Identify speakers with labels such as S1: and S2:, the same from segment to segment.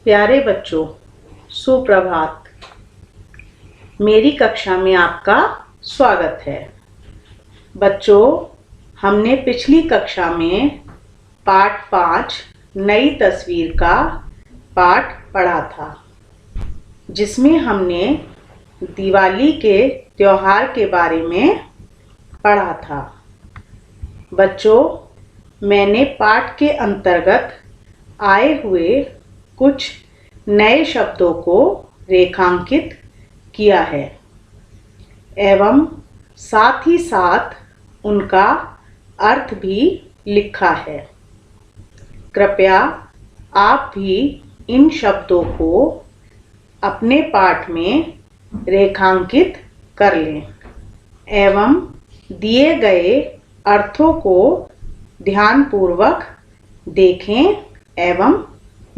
S1: प्यारे बच्चों, सुप्रभात। मेरी कक्षा में आपका स्वागत है। बच्चों, हमने पिछली कक्षा में पाठ 5 नई तस्वीर का पाठ पढ़ा था, जिसमें हमने दिवाली के त्योहार के बारे में पढ़ा था। बच्चों, मैंने पाठ के अंतर्गत आए हुए कुछ नए शब्दों को रेखांकित किया है एवं साथ ही साथ उनका अर्थ भी लिखा है। कृपया आप भी इन शब्दों को अपने पाठ में रेखांकित कर लें एवं दिए गए अर्थों को ध्यानपूर्वक देखें एवं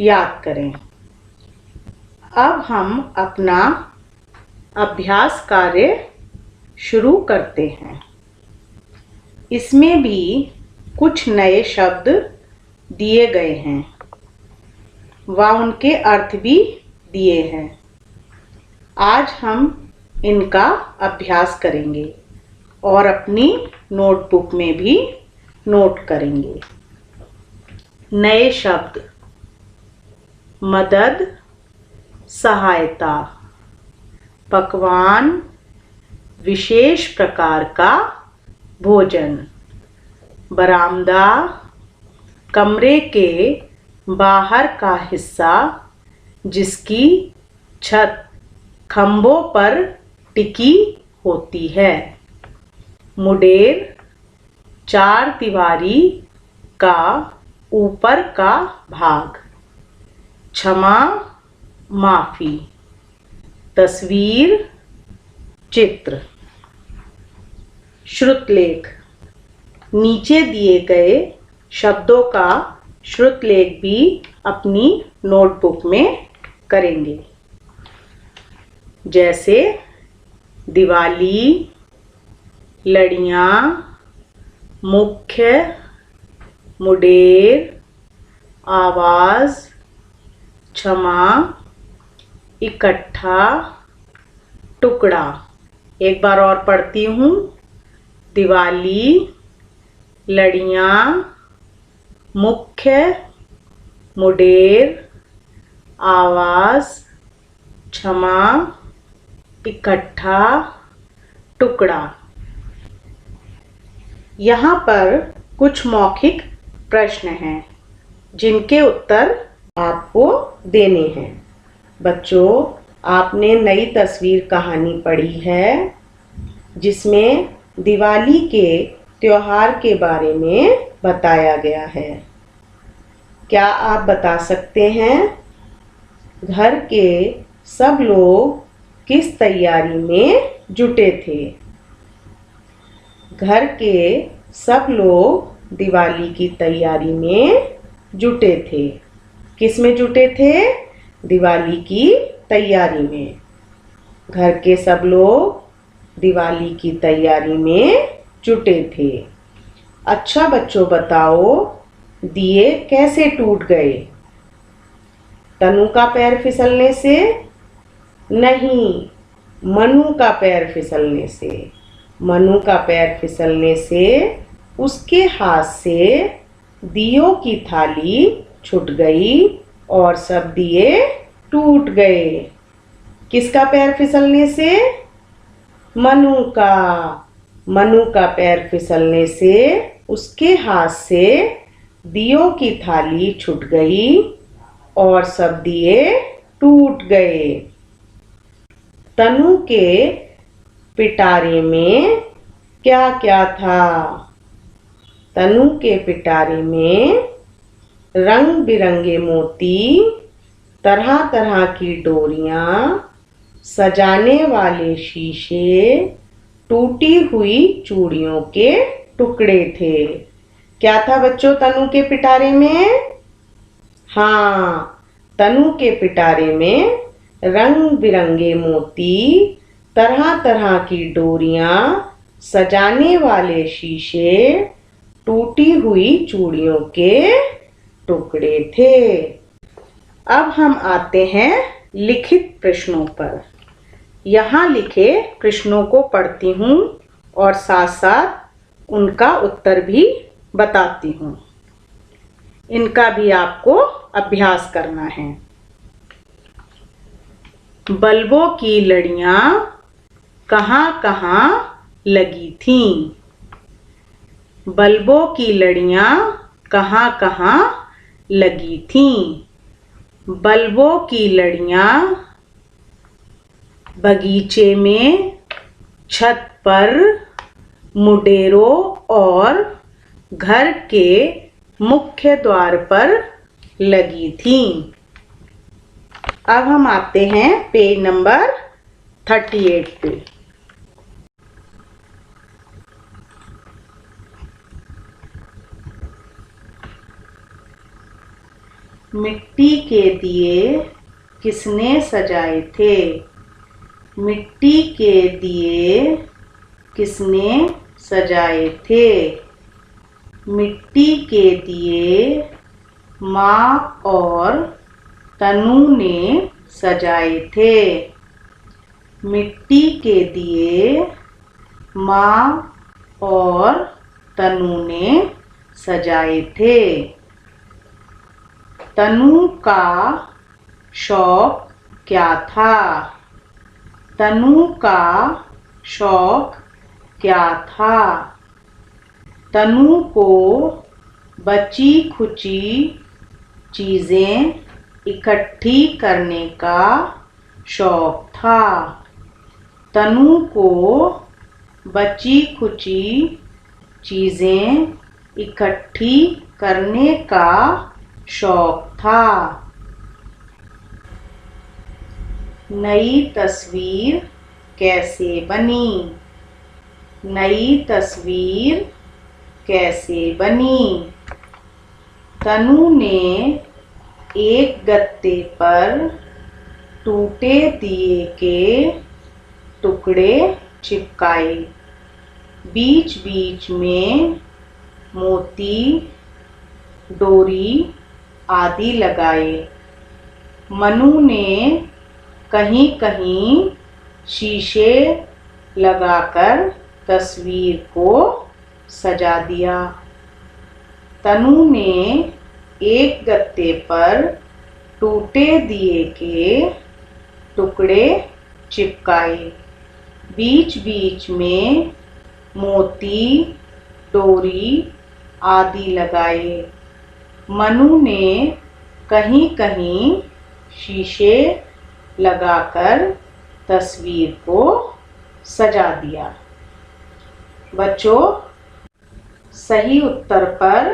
S1: याद करें। अब हम अपना अभ्यास कार्य शुरू करते हैं। इसमें भी कुछ नए शब्द दिए गए हैं व उनके अर्थ भी दिए हैं। आज हम इनका अभ्यास करेंगे और अपनी नोटबुक में भी नोट करेंगे। नए शब्द: मदद, सहायता, पकवान, विशेष प्रकार का भोजन, बरामदा, कमरे के बाहर का हिस्सा जिसकी छत खंभों पर टिकी होती है, मुडेर, चार दीवारी का ऊपर का भाग, क्षमा, माफी, तस्वीर, चित्र। श्रुतलेख: नीचे दिए गए शब्दों का श्रुतलेख भी अपनी नोटबुक में करेंगे, जैसे दिवाली, लड़ियाँ, मुख्य, मुडेर, आवाज़, क्षमा, इकट्ठा, टुकड़ा। एक बार और पढ़ती हूँ। दिवाली, लड़ियाँ, मुख्य, मुडेर, आवाज़, क्षमा, इकट्ठा, टुकड़ा। यहाँ पर कुछ मौखिक प्रश्न हैं जिनके उत्तर आपको देने हैं। बच्चों, आपने नई तस्वीर कहानी पढ़ी है जिसमें दिवाली के त्योहार के बारे में बताया गया है। क्या आप बता सकते हैं घर के सब लोग किस तैयारी में जुटे थे? घर के सब लोग दिवाली की तैयारी में जुटे थे। किस में जुटे थे? दिवाली की तैयारी में। घर के सब लोग दिवाली की तैयारी में जुटे थे। अच्छा बच्चों, बताओ दिए कैसे टूट गए? तनु का पैर फिसलने से? नहीं, मनु का पैर फिसलने से। मनु का पैर फिसलने से उसके हाथ से दियों की थाली छूट गई और सब दिए टूट गए। किसका पैर फिसलने से? मनु का। मनु का पैर फिसलने से उसके हाथ से दियों की थाली छूट गई और सब दिए टूट गए। तनु के पिटारे में क्या क्या था? तनु के पिटारे में रंग बिरंगे मोती, तरह तरह की डोरियां, सजाने वाले शीशे, टूटी हुई चूड़ियों के टुकड़े थे। क्या था बच्चों तनु के पिटारे में? हाँ, तनु के पिटारे में रंग बिरंगे मोती, तरह तरह की डोरियां, सजाने वाले शीशे, टूटी हुई चूड़ियों के टुकड़े थे। अब हम आते हैं लिखित प्रश्नों पर। यहाँ लिखे प्रश्नों को पढ़ती हूँ और साथ साथ उनका उत्तर भी बताती हूँ। इनका भी आपको अभ्यास करना है। बल्बों की लड़ियाँ कहाँ-कहाँ लगी थीं? बल्बों की लड़ियाँ कहाँ-कहाँ लगी थीं? बल्बों की लड़ियाँ बगीचे में, छत पर, मुडेरों और घर के मुख्य द्वार पर लगी थीं। अब हम आते हैं पेज नंबर 38 पे। मिट्टी के दिए किसने सजाए थे? मिट्टी के दिए किसने सजाए थे? मिट्टी के दिए माँ और तनु ने सजाए थे। मिट्टी के दिए माँ और तनु ने सजाए थे। तनु का शौक क्या था? तनु का शौक क्या था? तनु को बची खुची चीज़ें इकट्ठी करने का शौक था। तनु को बची खुची चीज़ें इकट्ठी करने का शौक था। नई तस्वीर कैसे बनी? नई तस्वीर कैसे बनी? तनु ने एक गत्ते पर टूटे दिए के टुकड़े चिपकाए। बीच बीच में मोती, डोरी आदि लगाए। मनु ने कहीं कहीं शीशे लगाकर तस्वीर को सजा दिया। तनु ने एक गत्ते पर टूटे दिए के टुकड़े चिपकाए। बीच बीच में मोती, डोरी आदि लगाए। मनु ने कहीं कहीं शीशे लगाकर तस्वीर को सजा दिया। बच्चों, सही उत्तर पर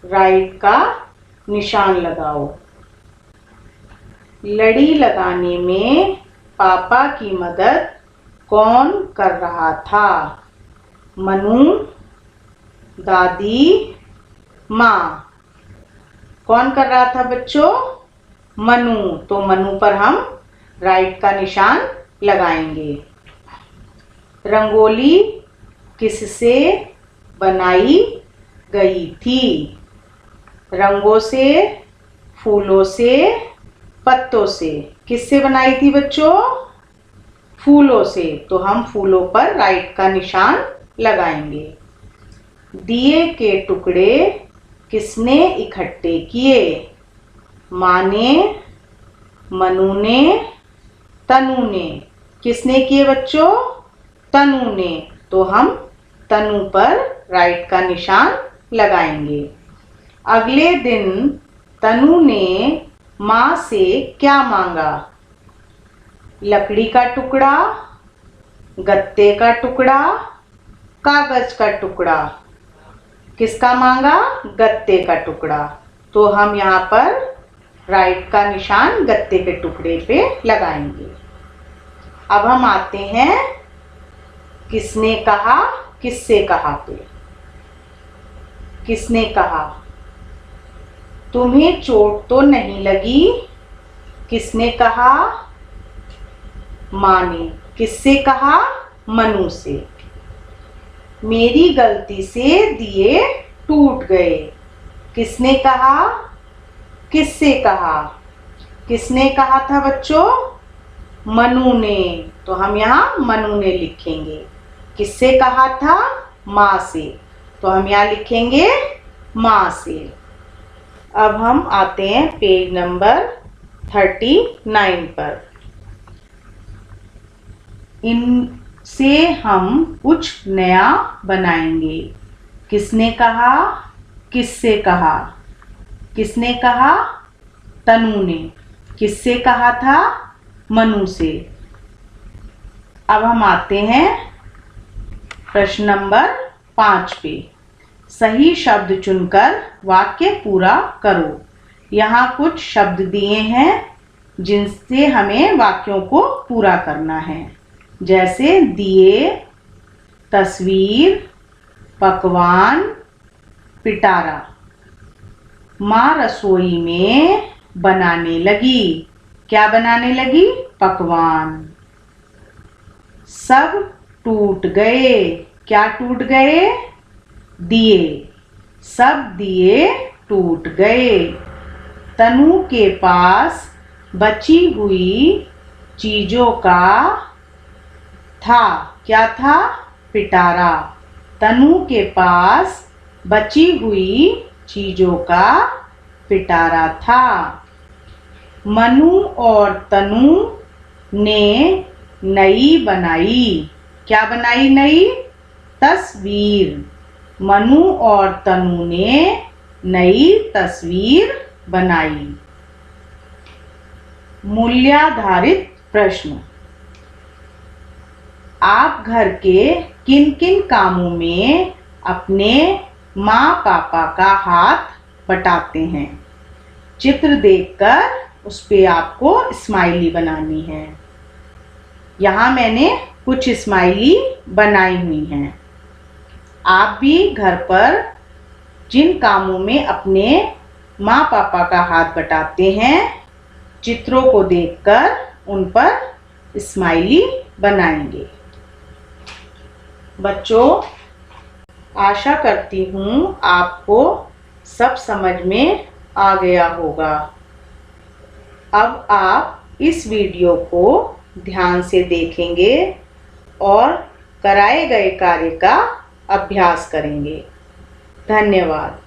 S1: राइट का निशान लगाओ। लड़ी लगाने में पापा की मदद कौन कर रहा था? मनु, दादी, माँ। कौन कर रहा था बच्चों? मनु। तो मनु पर हम राइट का निशान लगाएंगे। रंगोली किससे बनाई गई थी? रंगों से, फूलों से, पत्तों से। किससे बनाई थी बच्चों? फूलों से। तो हम फूलों पर राइट का निशान लगाएंगे। दिए के टुकड़े किसने इकट्ठे किए? माँ ने, मनु ने, तनु ने। किसने किए बच्चों? तनु ने। तो हम तनु पर राइट का निशान लगाएंगे। अगले दिन तनु ने माँ से क्या मांगा? लकड़ी का टुकड़ा, गत्ते का टुकड़ा, कागज का टुकड़ा। किसका मांगा? गत्ते का टुकड़ा। तो हम यहाँ पर राइट का निशान गत्ते के टुकड़े पे लगाएंगे। अब हम आते हैं किसने कहा, किससे कहा पे। किसने कहा? तुम्हें चोट तो नहीं लगी? किसने कहा? माँ ने। किससे कहा? मनु से। मेरी गलती से दिए टूट गए। किसने कहा? किससे कहा? किसने कहा था बच्चों? मनु ने। तो हम यहाँ मनु ने लिखेंगे। किससे कहा था? माँ से। तो हम यहाँ लिखेंगे माँ से। अब हम आते हैं पेज नंबर 39 पर। इनसे हम कुछ नया बनाएंगे। किसने कहा? किससे कहा? किसने कहा? तनु ने। किससे कहा था? मनु से। अब हम आते हैं प्रश्न नंबर 5 पे। सही शब्द चुनकर वाक्य पूरा करो। यहाँ कुछ शब्द दिए हैं जिनसे हमें वाक्यों को पूरा करना है, जैसे दिए, तस्वीर, पकवान, पिटारा। माँ रसोई में बनाने लगी। क्या बनाने लगी? पकवान। सब टूट गए। क्या टूट गए? दिए। सब दिए टूट गए। तनु के पास बची हुई चीजों का था। क्या था? पिटारा। तनु के पास बची हुई चीजों का पिटारा था। मनु और तनु ने नई बनाई। क्या बनाई? नई तस्वीर। मनु और तनु ने नई तस्वीर बनाई। मूल्याधारित प्रश्न। आप घर के किन किन कामों में अपने माँ पापा का हाथ बटाते हैं? चित्र देखकर उस पे आपको स्माइली बनानी है। यहाँ मैंने कुछ स्माइली बनाई हुई हैं। आप भी घर पर जिन कामों में अपने माँ पापा का हाथ बटाते हैं, चित्रों को देखकर उन पर स्माइली बनाएंगे। बच्चों, आशा करती हूँ आपको सब समझ में आ गया होगा। अब आप इस वीडियो को ध्यान से देखेंगे और कराए गए कार्य का अभ्यास करेंगे। धन्यवाद।